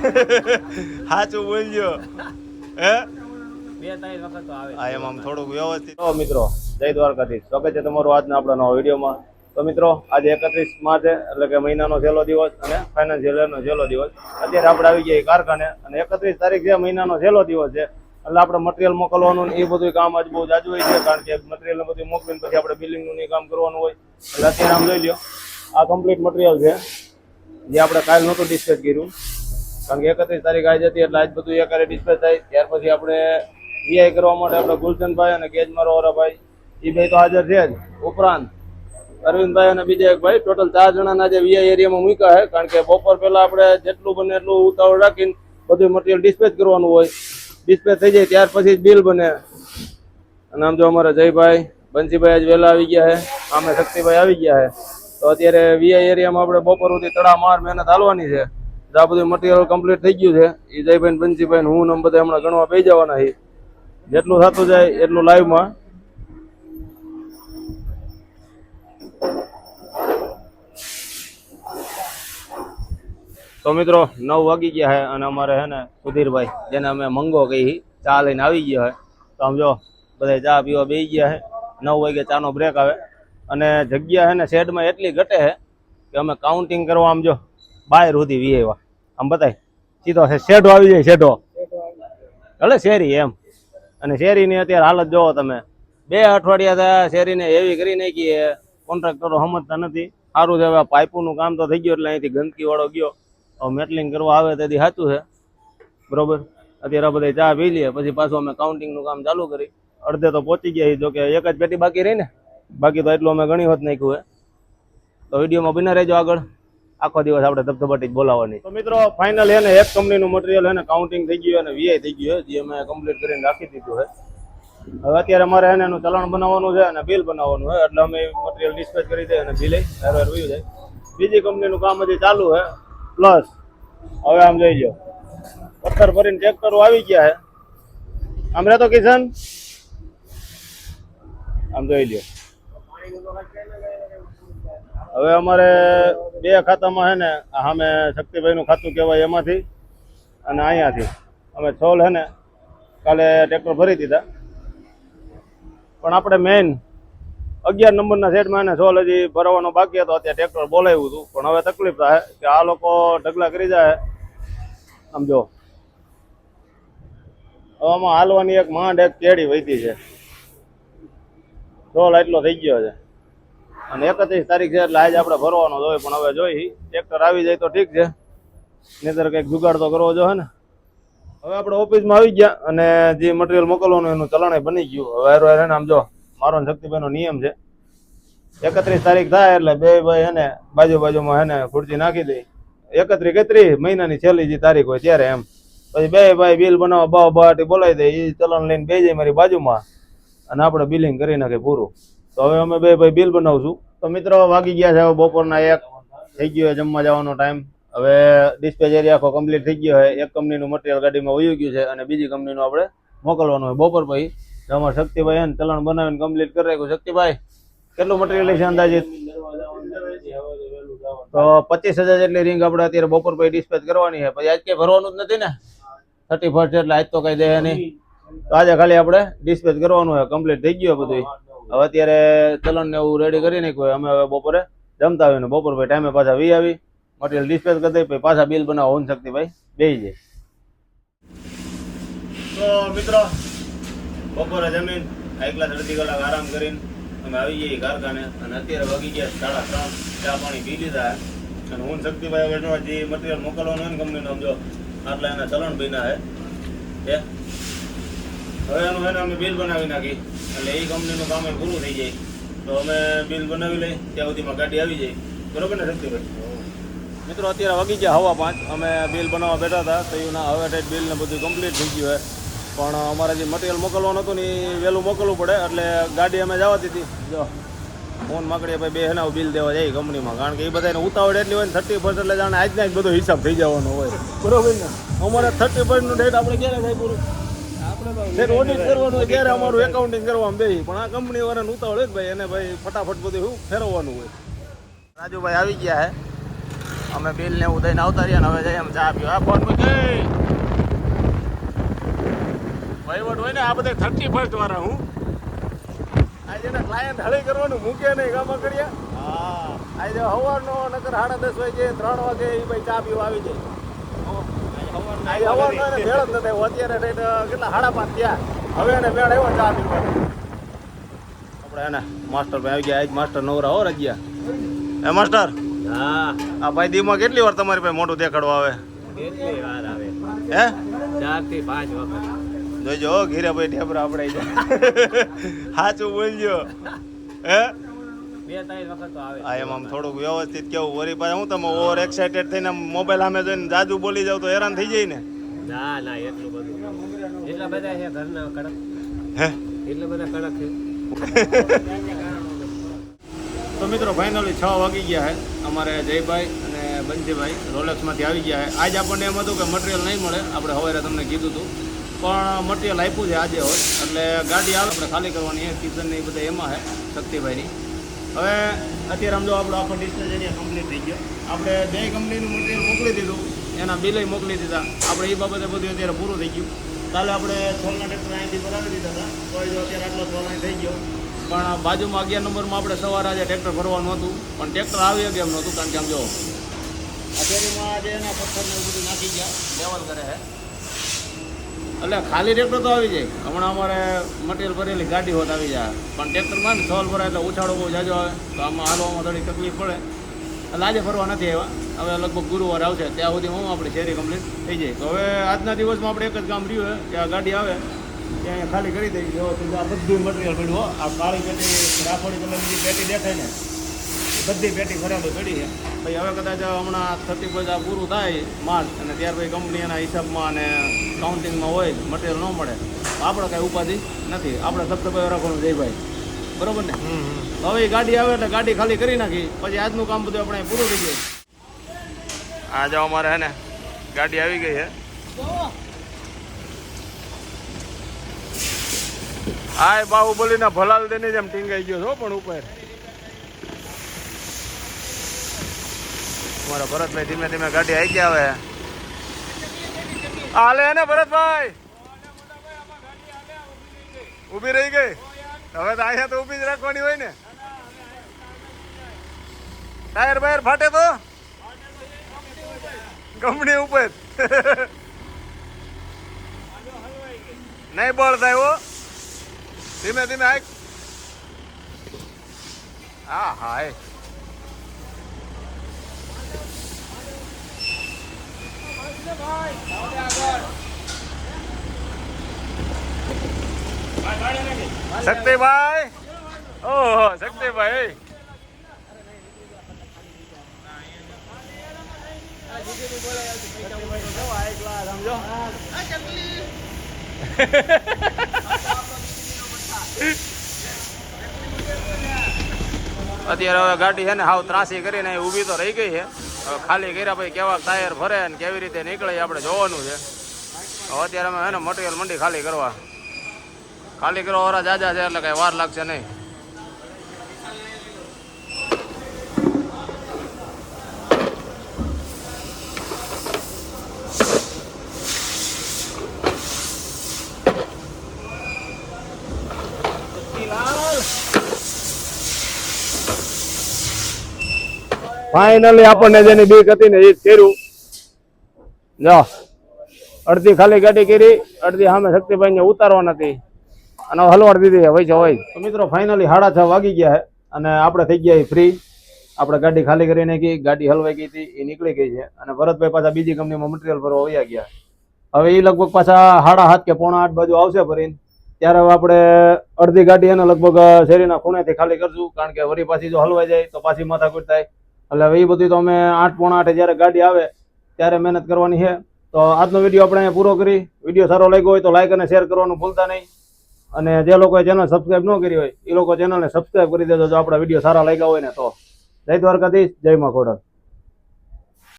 સાચું બોલજો હે 2-3 વખત તો આવે. આ એમ આમ થોડુંક વ્યવસ્થિત. તો મિત્રો જય દ્વારકાધીશ, સ્વાગત છે તમારું આજના આપણા નવા વિડીયોમાં. તો મિત્રો આજે 31 માર્ચ એટલે કે મહિનાનો છેલ્લો દિવસ અને ફાઇનાન્શિયલ યરનો છેલ્લો દિવસ. અત્યારે આપણે આવી ગયા કારખાને અને 31 તારીખ છે, મહિનાનો છેલ્લો દિવસ છે. એટલે આપણે મટીરિયલ મોકલવાનું એ બધું કામ આજ બહુ જાજુ હોય છે, કારણ કે મટીરિયલ બધું મોકલીને પછી આપણે બિલિંગનું કામ કરવાનું હોય. એટલે અત્યારે આમ જોઈ લો, આ કમ્પ્લીટ મટીરિયલ છે જે આપણે કાલ નહોતું ડિસ્પેચ કર્યું, કારણ કે 31 તારીખ આજ હતી એટલે આજ બધું એકારે ડિસ્પેચ થાય. ત્યાર પછી આપણે વીઆઈ કરવા માટે આપણે ગુલશનભાઈ અને ગેજમારોવાળાભાઈ એ ભાઈ તો હાજર છે જ, ઉપરાંત અરવિંદભાઈ અને બીજા એક ભાઈ, ટોટલ 4 જણાના જે વીઆઈ એરિયામાં મૂક્યા છે. કારણ કે બપોર પહેલા આપણે જેટલું બને એટલું ઉતાવળ રાખીને બધું મટીરિયલ ડિસ્પેચ કરવાનું હોય. ડિસ્પેચ થઈ જાય ત્યાર પછી બિલ બને. અને આમ જો અમારા જયભાઈ બંસીભાઈ આજ વહેલા આવી ગયા છે, આમે શક્તિભાઈ આવી ગયા છે. તો અત્યારે વીઆઈ એરિયામાં આપણે બપોર સુધી તડામાર મહેનત હાલવાની છે. આ બધું મટીરિયલ કમ્પ્લીટ થઈ ગયું છે. એ જયભાઈ બંસીભાઈ હું ને બધા હમણાં ગણવા બેસી જવાના છે. જેટલું થતું જાય એટલું લાઈવમાં. તો મિત્રો 9 વાગી ગયા છે અને અમારે છે ને સુધીરભાઈ, જેને અમે મંગો કહી, ચા લઈને આવી ગયા છે. તો આમ જો બધા ચા પીવા બેસી ગયા છે. 9 વાગે ચાનો બ્રેક આવે અને જગ્યા છે ને શેડમાં એટલી ઘટે છે કે અમે કાઉન્ટિંગ કરવા આમ જો બહાર સુધી વીએવા આમ બતાય સીધો શેઢો આવી જાય, શેઢો એટલે શેરી એમ. અને શેરીની અત્યારે હાલત જોવો તમે, 2 અઠવાડિયા થયા શેરીને એવી કરી નાખી, કોન્ટ્રાક્ટરો સમજતા નથી. સારું છે, હવે પાઇપોનું કામ તો થઈ ગયું એટલે અહીંથી ગંદકી વાળો ગયો. મેટલિંગ કરવા આવે તેથી સાચું છે, બરોબર. અત્યારે બધા ચા પી લઈએ પછી પાછું અમે કાઉન્ટિંગનું કામ ચાલુ કરી. અડધે તો પહોંચી ગયા, જો કે એક જ પેટી બાકી રહી ને, બાકી તો એટલું અમે ઘણી વખત નાખ્યું છે. તો વિડીયોમાં બના રહેજો આગળ, આખો દિવસ આપણે ધબધબાટી જ બોલાવવાની. તો મિત્રો ફાઇનલ એને એક કંપનીનું મટીરિયલ એને કાઉન્ટિંગ થઈ ગયું અને વીઆઈ થઈ ગયું છે, જે અમે કમ્પ્લીટ કરીને રાખી દીધું છે. હવે અત્યારે અમારે એને એનું ચલણ બનાવવાનું છે અને બિલ બનાવવાનું છે, એટલે અમે મટીરિયલ ડિસ્પેચ કરી દઈએ અને બિલ વયું જાય. બીજી કંપનીનું કામ હજી ચાલુ છે. પ્લસ હવે આમ જોઈ લો, પથ્થર ભરીને ટ્રેક્ટરો આવી ગયા છે. આમ રહેતો કિશન, આમ જોઈ લો. હવે અમારે 2 ખાતામાં છે ને, સામે શક્તિભાઈનું ખાતું કહેવાય એમાંથી અને અહીંયાથી અમે છોલ છે ને કાલે ટ્રેક્ટર ભરી દીધા. પણ આપણે મેઇન 11 નંબરના સેટમાં એને છોલ હજી ભરવાનો બાકી હતો. અત્યારે ટ્રેક્ટર બોલાવ્યું હતું, પણ હવે તકલીફ થાય કે આ લોકો ઢગલા કરી જાય. આમ જો હવે આમાં હાલવાની એક માંડ એક કેડી વધી છે, છોલ એટલો થઈ ગયો છે. અને 31 તારીખ છે એટલે આજે આપણે ભરવાનો જ હોય. પણ હવે જોઈ ટ્રેક્ટર આવી જાય તો ઠીક છે, નહીતર કંઈક જુગાડ તો કરવો જોઈએ ને. હવે આપણે ઓફિસમાં આવી ગયા અને જે મટીરિયલ મોકલવાનું એનું ચલણ બની ગયું. હવે હારે આમ જો મારો શક્તિભાઈનો નિયમ છે, 31 તારીખ થાય એટલે બે ભાઈ હે ને બાજુમાં હે ને ખુરશી નાખી દઈ. 31 મહિનાની છેલ્લી જે તારીખ હોય ત્યારે એમ. પછી બે ભાઈ બિલ બનાવવા બાટી બોલાવી દે, એ ચલણ લઈને બે જાય મારી બાજુમાં અને આપણે બિલિંગ કરી નાખે પૂરું. તો હવે અમે બે ભાઈ બિલ બનાવશું. તો મિત્રો વાગી ગયા છે હવે બપોરના 1 થઈ ગયો છે, જમવા જવાનો ટાઈમ. હવે ડિસ્પેચ એરિયા આખો કમ્પ્લીટ થઈ ગયો છે. એક કંપનીનું મટીરિયલ ગાડીમાં વયું ગયું છે અને બીજી કંપનીનું આપણે મોકલવાનું હોય બપોર પછી. અમારે શક્તિભાઈ એને ચલણ બનાવીને કમ્પ્લીટ કરી રાખ્યું. શક્તિભાઈ કેટલું મટીરિયલ છે અંદાજિત? તો 25,000 જેટલી રિંગ આપણે અત્યારે બપોર પછી ડિસ્પેચ કરવાની છે. પછી આજ કઈ ભરવાનું જ નથી ને, 31 એટલે આજ તો કઈ દે નહીં. તો આજે ખાલી આપણે ડિસ્પેચ કરવાનું હોય. કમ્પ્લીટ થઈ ગયું બધું. હવે અત્યારે ચલણ ને એવું રેડી કરી નાખ્યું. અમે હવે બપોરે જમતા આવીને બપોર ભાઈ ટાઈમે પાછા વી આવી મટીરિયલ ડિસ્પેચ કરી દઈ, પછી પાછા બિલ બનાવવા હોન શક્તિભાઈ બેસી જાય. તો મિત્રો બપોરે જમીન 1 કલાક અડધી કલાક આરામ કરીને અમે આવી જઈએ કારખાને અને અત્યારે વાગી ગયા 3:30. ચા પાણી પી લીધા અને હું શક્તિભાઈ હવે જે મટીરિયલ મોકલવાનું હોય ને કંપનીનું સમજો આટલા એના ચલણ બન્યા છે. હવે એનું એને અમે બિલ બનાવી નાખી એટલે એ કંપનીનું કામ પૂરું થઈ જાય. તો અમે બિલ બનાવી લઈ ત્યાં સુધીમાં ગાડી આવી જાય, બરોબર ને શક્તિભાઈ? મિત્રો અત્યારે વાગી ગયા 5:15. અમે બિલ બનાવવા બેઠા હતા તો એના હવે ટાઈટ બિલ ને બધું કમ્પ્લીટ થઈ ગયું છે. પણ અમારે જે મટીરિયલ મોકલવાનું હતું ને એ વહેલું મોકલવું પડે એટલે ગાડી અમે જવા દીધી. જો ફોન માકડીએ ભાઈ બે હેના બિલ દેવા જાય કંપનીમાં, કારણ કે એ બધાને ઉતાવળ એટલી હોય ને 30% એટલે જાણે આજના જ બધો હિસાબ થઈ જવાનો હોય, બરોબર ને? અમારે 30%નું ડેટ આપણે ક્યારે થાય પૂરું? આપણે ઓડિટ કરવાનું હોય ત્યારે અમારું એકાઉન્ટિંગ કરવામાં બે, પણ આ કંપની વાળાને ઉતાવળ હોય ભાઈ, એને ભાઈ ફટાફટ બધું શું ફેરવવાનું હોય. રાજુભાઈ આવી ગયા હે અમે બિલ ને એવું દઈને આવતા રહ્યા ને હવે જઈએ અમે ચા પીવા ફોન મૂકી વહીવટ હોય ને આ બધા 31st વાળા હું આજે ને ક્લાયન્ટ હળી કરવાનું મૂકે નહીં કામ કર્યા હા આજે સવારનો નકર 10:30 વાગે 3 વાગે એ ભાઈ ચા પીવા આવી જાય આજે સવારનો એને મેળ જ નથી આવ્યો. અત્યારે કેટલા 5:30 થયા હવે એને મેળ આવ્યો ચા પીવા. આપણે એને માસ્ટર ભાઈ આવી ગયા આજ માસ્ટર નવરા હો રજ્યા એ માસ્ટર હા આ ભાઈ દીમાં કેટલી વાર તમારી પાસે મોઢું દેખાડવા આવે કેટલી વાર આવે હે 4 થી 5 વખત જોઈજો હો, ઘીરે ભાઈ ઠેબરા આપણે સાચું બોલજો હે 2-3 વખત તો આવે આ એમ આમ થોડુંક વ્યવસ્થિત કેવું વરી પાસે હું તમે ઓવર એક્સાઇટેડ થઈને મોબાઈલ સામે જોઈને જાજુ બોલી જાવ તો હેરાન થઈ જાય ને ના ના એટલું બધું એટલા બધા છે ઘરના કડક હે એટલા બધા કડક છે તો મિત્રો ફાઇનલી 6 વાગી ગયા છે અમારે જયભાઈ અને બંસીભાઈ રોલેક્સમાંથી આવી ગયા છે આજ આપણને એમ હતું કે મટીરિયલ નહીં મળે આપણે સવારે તમને કીધું હતું પણ મટીરિયલ આપ્યું છે આજે હોય એટલે ગાડી આવે આપણે ખાલી કરવાની છે કિચન ને એ બધા એમાં છે શક્તિભાઈની હવે અત્યારે આમ જો આપણો આખો ડિસ્ટન્સ એરિયા કમ્પ્લીટ થઈ ગયો આપણે 2 કંપનીનું મટીરિયલ મોકલી દીધું એના બિલય મોકલી દીધા આપણે એ બાબતે બધું અત્યારે પૂરું થઈ ગયું કાલે આપણે સોલના ટ્રેક્ટર અહીંથી ભરાવી દીધા હતા તો જો અત્યારે આટલો સોલ અહીં થઈ ગયો પણ બાજુમાં 11 નંબરમાં આપણે સવારે આજે ટ્રેક્ટર ભરવાનું હતું પણ ટ્રેક્ટર આવી કેમ નહોતું કારણ કે આમ જો આ શેરીમાં આજે એના પથ્થરને એવું બધું નાખી ગયા લેવલ કરે છે એટલે ખાલી ટ્રેક્ટર તો આવી જાય હમણાં અમારે મટીરિયલ ભરેલી ગાડી હોત આવી જાય પણ ટ્રેક્ટરમાં ને સોલ ભરાય એટલે ઉછાળો બહુ જાજો આવે તો આમાં હાલવામાં થોડી તકલીફ પડે એટલે આજે ફરવા નથી આવ્યા હવે લગભગ ગુરુવાર આવશે ત્યાં સુધી હું આપણી શેરી કમ્પ્લીટ થઈ જાય તો હવે આજના દિવસમાં આપણે એક જ કામ રહ્યું છે કે આ ગાડી આવે ત્યાં ખાલી કરી દઈ વ્યવસ્થિત આ બધું મટીરિયલ પડ્યું આ કાળી પેટી રાખોડી કલરની જે પેટી દેખાય ને બધી પેટી ભરેલી પડી છે ભાઈ હવે કદાચ હમણાં 30 આ પૂરું થાય માલ અને ત્યાર પછી કંપની એના હિસાબમાં અને કાઉન્ટિંગમાં હોય મટીરિયલ ન મળે તો આપણે કાંઈ ઉપાધિ નથી આપણે સપ્તાહ રાખવાનું જયભાઈ બરોબર ને હવે એ ગાડી આવે એટલે ગાડી ખાલી કરી નાખી પછી આજનું કામ બધું આપણે પૂરું થઈ ગયું આ જાઓ અમારે હે ને ગાડી આવી ગઈ છે હા બાહુબલીના ભલાલ દઈને જેમ ટીંગાઈ ગયો છો પણ ઉપર મારા ભરતભાઈ ધીમે ધીમે ગાડી આવી ગયા હવે હાલે ને ભરતભાઈ ઊભી રહી ગઈ હવે તો અહીંયા તો ઊભી જ રાખવાની હોય ને ટાયર બાયર ફાટે તો કંપની ઉપર નહીં બળ થાય હો ધીમે ધીમે આય હા હા શક્તિભાઈ ઓહો શક્તિભાઈ સમજો અત્યારે હવે ગાડી છે ને હાવ ત્રાસી કરીને ઊભી તો રહી ગઈ છે હવે ખાલી કર્યા પછી કેવા ટાયર ભરે ને કેવી રીતે નીકળે આપણે જોવાનું છે હવે અત્યારે અમે હે ને મટીરિયલ મંડી ખાલી કરવા વાળા જાજા છે એટલે કઈ વાર લાગશે નહીં ફાઇનલી આપણને જેની બીક હતી ને એ જ કર્યું જો અડધી ખાલી ગાડી કરી અડધી સામે શક્તિભાઈ ને ઉતારવા નથી અને હલવાડ દીધી હોય હોય તો મિત્રો ફાઇનલી 6:30 વાગી ગયા છે અને આપણે થઈ ગયા ફ્રી આપણે ગાડી ખાલી કરી નાખી ગાડી હલવાઈ ગઈ હતી એ નીકળી ગઈ છે અને ભરતભાઈ પાછા બીજી કંપનીમાં મટીરિયલ ભરવા વયા ગયા હવે એ લગભગ પાછા 7:30 કે 7:45 બાજુ આવશે ભરીને ત્યારે હવે આપણે અડધી ગાડી એને લગભગ શેરીના ખૂણેથી ખાલી કરશું કારણ કે વળી પાછી જો હલવાઈ જાય તો પાછી માથાકૂટ થાય એટલે હવે એ બધી તો અમે 8:45 જ્યારે ગાડી આવે ત્યારે મહેનત કરવાની છે તો આજનો વિડીયો આપણે અહીંયા પૂરો કરી વિડીયો સારો લાગ્યો હોય તો લાઈક અને શેર કરવાનું ભૂલતા નહીં અને જે લોકોએ ચેનલ સબસ્ક્રાઇબ ન કરી હોય એ લોકો ચેનલને સબસ્ક્રાઇબ કરી દેજો જો આપણા વિડીયો સારા લાગ્યા હોય ને તો જય દ્વારકાધીશ જય મા ખોડલ